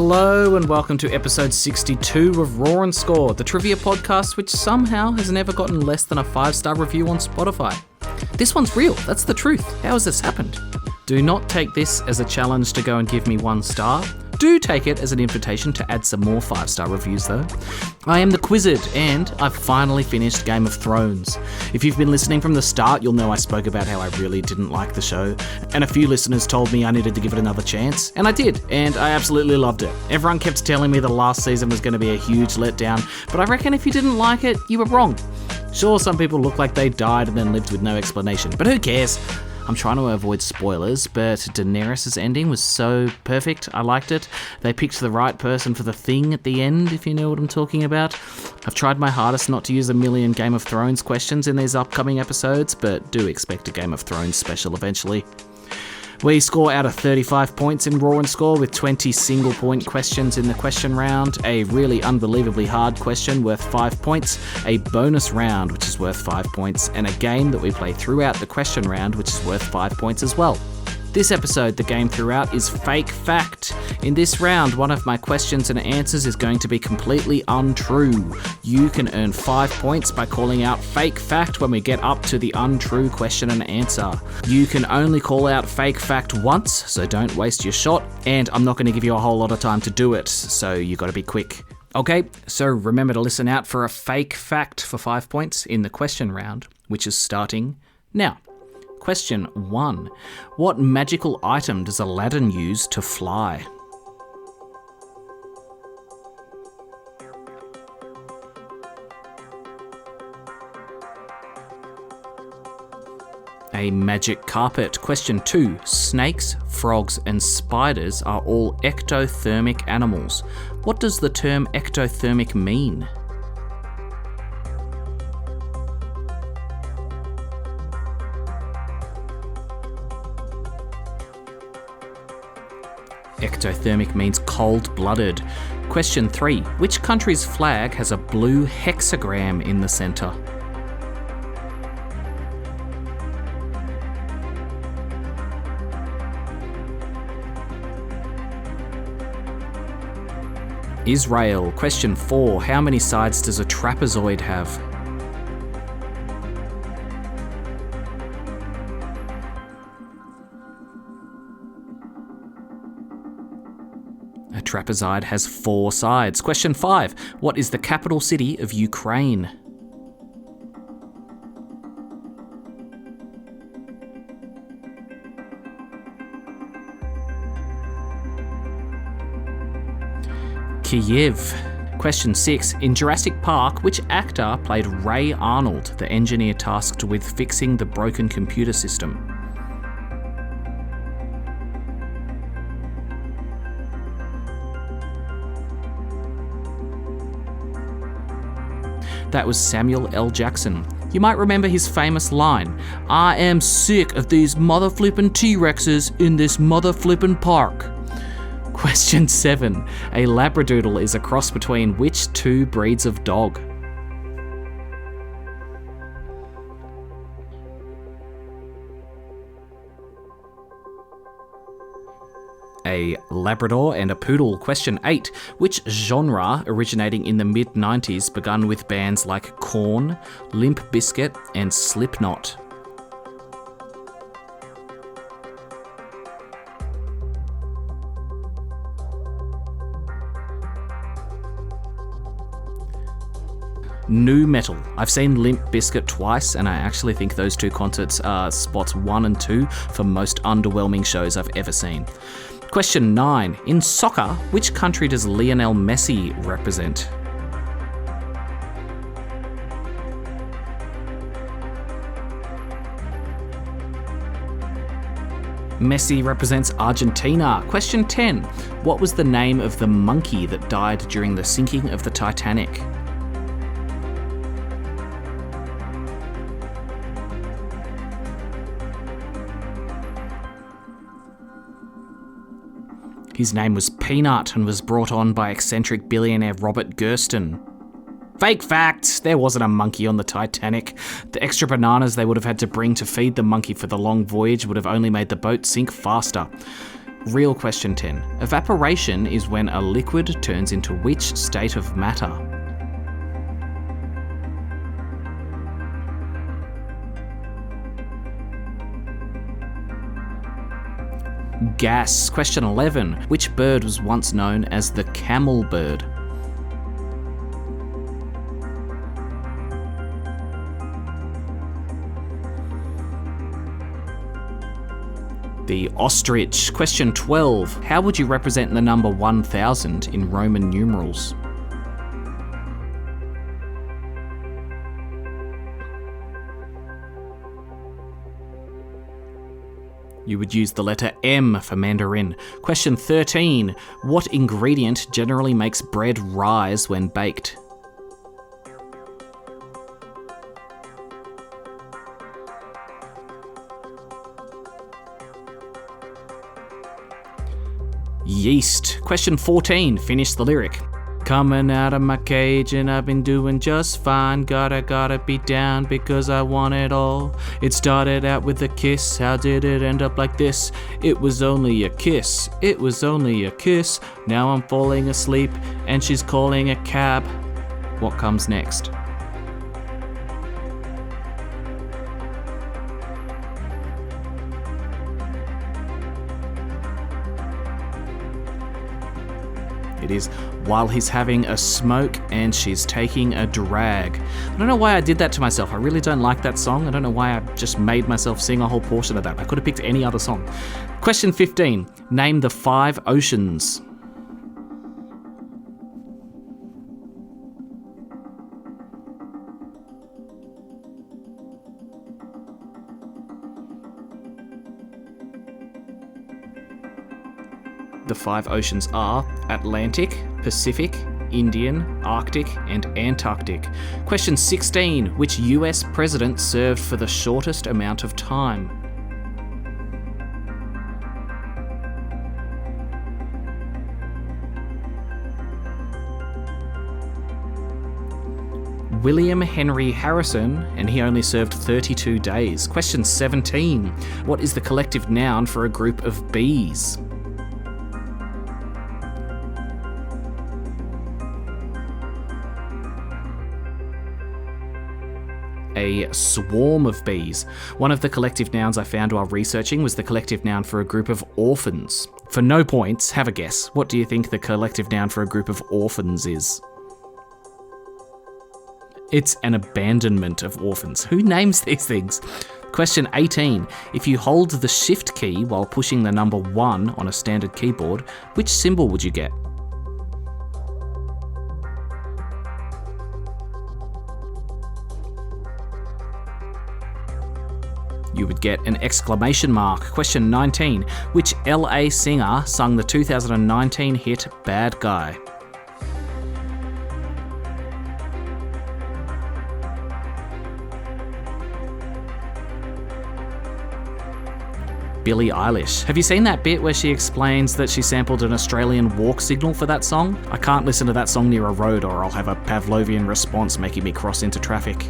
Hello and welcome to episode 62 of Raw and Score, the trivia podcast which somehow has never gotten less than a 5-star review on Spotify. This one's real, that's the truth. How has this happened? Do not take this as a challenge to go and give me 1 star. Do take it as an invitation to add some more 5-star reviews though. I am the Quizzard and I've finally finished Game of Thrones. If you've been listening from the start, you'll know I spoke about how I really didn't like the show, and a few listeners told me I needed to give it another chance, and I did, and I absolutely loved it. Everyone kept telling me the last season was going to be a huge letdown, but I reckon if you didn't like it, you were wrong. Sure, some people look like they died and then lived with no explanation, but who cares? I'm trying to avoid spoilers, but Daenerys' ending was so perfect. I liked it. They picked the right person for the thing at the end, if you know what I'm talking about. I've tried my hardest not to use a million Game of Thrones questions in these upcoming episodes, but do expect a Game of Thrones special eventually. We score out of 35 points in Raw and Score with 20 single point questions in the question round, a really unbelievably hard question worth 5 points, a bonus round which is worth 5 points, and a game that we play throughout the question round which is worth 5 points as well. This episode, the game throughout, is Fake Fact. In this round, one of my questions and answers is going to be completely untrue. You can earn 5 points by calling out Fake Fact when we get up to the untrue question and answer. You can only call out Fake Fact once, so don't waste your shot, and I'm not going to give you a whole lot of time to do it, so you got to be quick. Okay, so remember to listen out for a Fake Fact for 5 points in the question round, which is starting now. Question 1. What magical item does Aladdin use to fly? A magic carpet. Question 2. Snakes, frogs, and spiders are all ectothermic animals. What does the term ectothermic mean? Ectothermic means cold-blooded. Question 3. Which country's flag has a blue hexagram in the centre? Israel. Question 4. How many sides does a trapezoid have? A trapezoid has 4 sides. Question 5. What is the capital city of Ukraine? Kiev. Question 6. In Jurassic Park, which actor played Ray Arnold, the engineer tasked with fixing the broken computer system? That was Samuel L. Jackson. You might remember his famous line, "I am sick of these mother-flippin' T-Rexes in this mother-flippin' park." Question 7. A Labradoodle is a cross between which 2 breeds of dog? A Labrador and a Poodle. Question 8. Which genre, originating in the mid-90s, begun with bands like Korn, Limp Bizkit, and Slipknot? Nu metal. I've seen Limp Bizkit twice, and I actually think those 2 concerts are spots 1 and 2 for most underwhelming shows I've ever seen. Question 9. In soccer, which country does Lionel Messi represent? Messi represents Argentina. Question 10. What was the name of the monkey that died during the sinking of the Titanic? His name was Peanut and was brought on by eccentric billionaire Robert Gersten. Fake fact! There wasn't a monkey on the Titanic. The extra bananas they would have had to bring to feed the monkey for the long voyage would have only made the boat sink faster. Real question 10. Evaporation is when a liquid turns into which state of matter? Gas. Question 11. Which bird was once known as the camel bird? The ostrich. Question 12. How would you represent the number 1000 in Roman numerals? You would use the letter M for Mandarin. Question 13. What ingredient generally makes bread rise when baked? Yeast. Question 14. Finish the lyric. Coming out of my cage and I've been doing just fine. Gotta be down because I want it all. It started out with a kiss, how did it end up like this? It was only a kiss, it was only a kiss. Now I'm falling asleep and she's calling a cab. What comes next? It is while he's having a smoke and she's taking a drag. I don't know why I did that to myself. I really don't like that song. I don't know why I just made myself sing a whole portion of that. I could have picked any other song. Question 15. Name the 5 oceans. The 5 oceans are Atlantic, Pacific, Indian, Arctic, and Antarctic. Question 16. Which US president served for the shortest amount of time? William Henry Harrison, and he only served 32 days. Question 17. What is the collective noun for a group of bees? A swarm of bees. One of the collective nouns I found while researching was the collective noun for a group of orphans. For no points, have a guess. What do you think the collective noun for a group of orphans is? It's an abandonment of orphans. Who names these things? Question 18. If you hold the shift key while pushing the number 1 on a standard keyboard, which symbol would you get? You would get an exclamation mark. Question 19. Which LA singer sung the 2019 hit Bad Guy? Billie Eilish. Have you seen that bit where she explains that she sampled an Australian walk signal for that song? I can't listen to that song near a road or I'll have a Pavlovian response making me cross into traffic.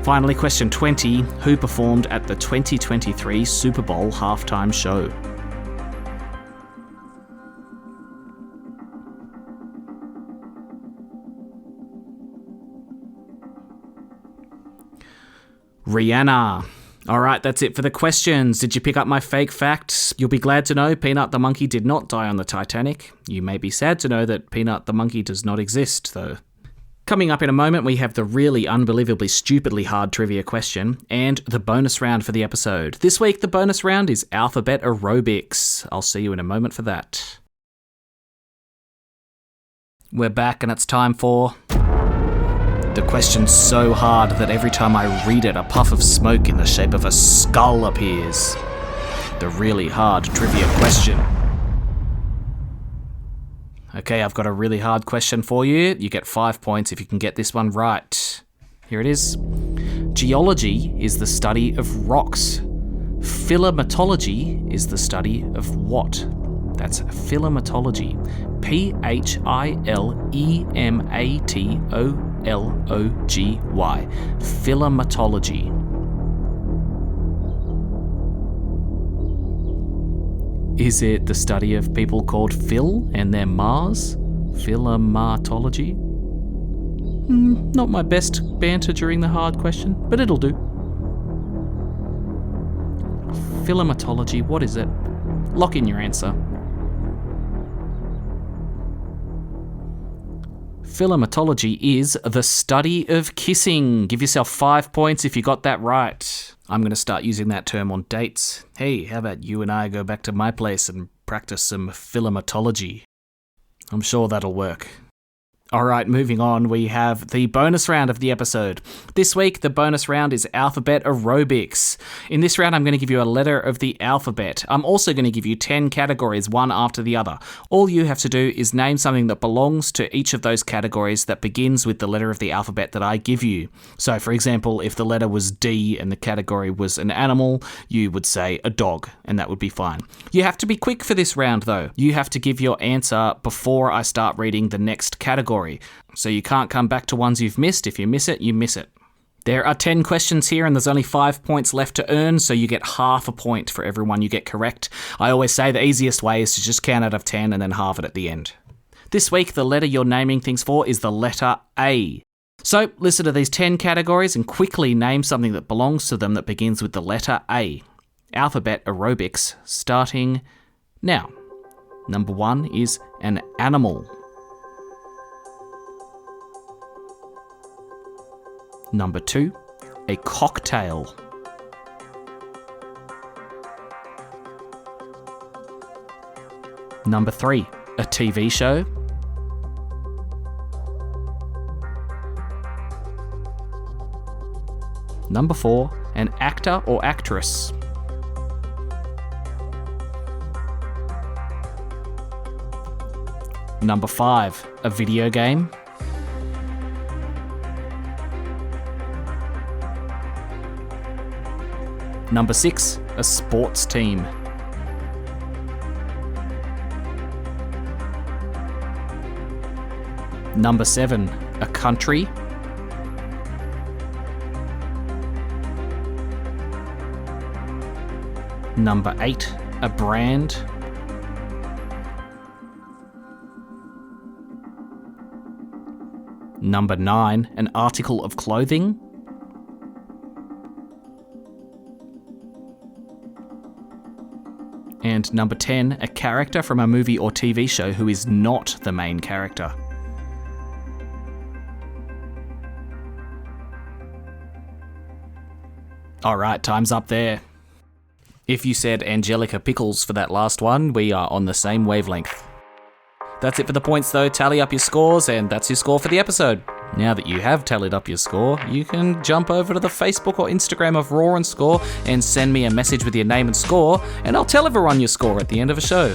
Finally, question 20. Who performed at the 2023 Super Bowl halftime show? Rihanna. Alright, that's it for the questions. Did you pick up my fake facts? You'll be glad to know Peanut the monkey did not die on the Titanic. You may be sad to know that Peanut the monkey does not exist, though. Coming up in a moment, we have the really unbelievably stupidly hard trivia question and the bonus round for the episode. This week, the bonus round is alphabet aerobics. I'll see you in a moment for that. We're back and it's time for... The question's so hard that every time I read it, a puff of smoke in the shape of a skull appears. The really hard trivia question. Okay, I've got a really hard question for you. You get 5 points if you can get this one right. Here it is. Geology is the study of rocks. Philematology is the study of what? That's philematology. Philematology. Philematology. Is it the study of people called Phil and their Mars? Philematology? Not my best banter during the hard question, but it'll do. Philematology, what is it? Lock in your answer. Philematology is the study of kissing. Give yourself 5 points if you got that right. I'm going to start using that term on dates. Hey, how about you and I go back to my place and practice some philematology? I'm sure that'll work. Alright, moving on, we have the bonus round of the episode. This week, the bonus round is alphabet aerobics. In this round, I'm going to give you a letter of the alphabet. I'm also going to give you 10 categories, one after the other. All you have to do is name something that belongs to each of those categories that begins with the letter of the alphabet that I give you. So, for example, if the letter was D and the category was an animal, you would say a dog, and that would be fine. You have to be quick for this round, though. You have to give your answer before I start reading the next category. So you can't come back to ones you've missed. If you miss it, you miss it. There are 10 questions here and there's only 5 points left to earn, so you get half a point for every one you get correct. I always say the easiest way is to just count out of 10 and then halve it at the end. This week, the letter you're naming things for is the letter A. So listen to these 10 categories and quickly name something that belongs to them that begins with the letter A. Alphabet aerobics starting now. Number 1 is an animal. Number 2, a cocktail. Number 3, a TV show. Number 4, an actor or actress. Number 5, a video game. Number 6, a sports team. Number 7, a country. Number 8, a brand. Number 9, an article of clothing. And number 10, a character from a movie or TV show who is not the main character. Alright, time's up there. If you said Angelica Pickles for that last one, we are on the same wavelength. That's it for the points though, tally up your scores, and that's your score for the episode. Now that you have tallied up your score, you can jump over to the Facebook or Instagram of Raw and Score and send me a message with your name and score, and I'll tell everyone your score at the end of a show.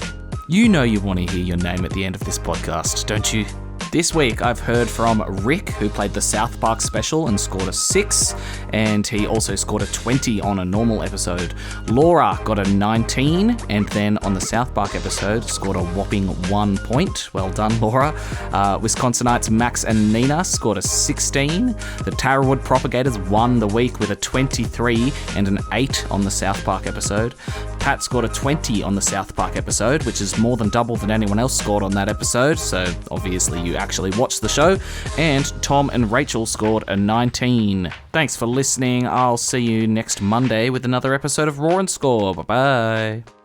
You know you want to hear your name at the end of this podcast, don't you? This week I've heard from Rick, who played the South Park special and scored a 6, and he also scored a 20 on a normal episode. Laura got a 19, and then on the South Park episode scored a whopping 1 point. Well done, Laura. Wisconsinites Max and Nina scored a 16. The Tarawood Propagators won the week with a 23 and an 8 on the South Park episode. Pat scored a 20 on the South Park episode, which is more than double than anyone else scored on that episode, so obviously you actually watched the show. And Tom and Rachel scored a 19. Thanks for listening. I'll see you next Monday with another episode of Raw and Score. Bye-bye.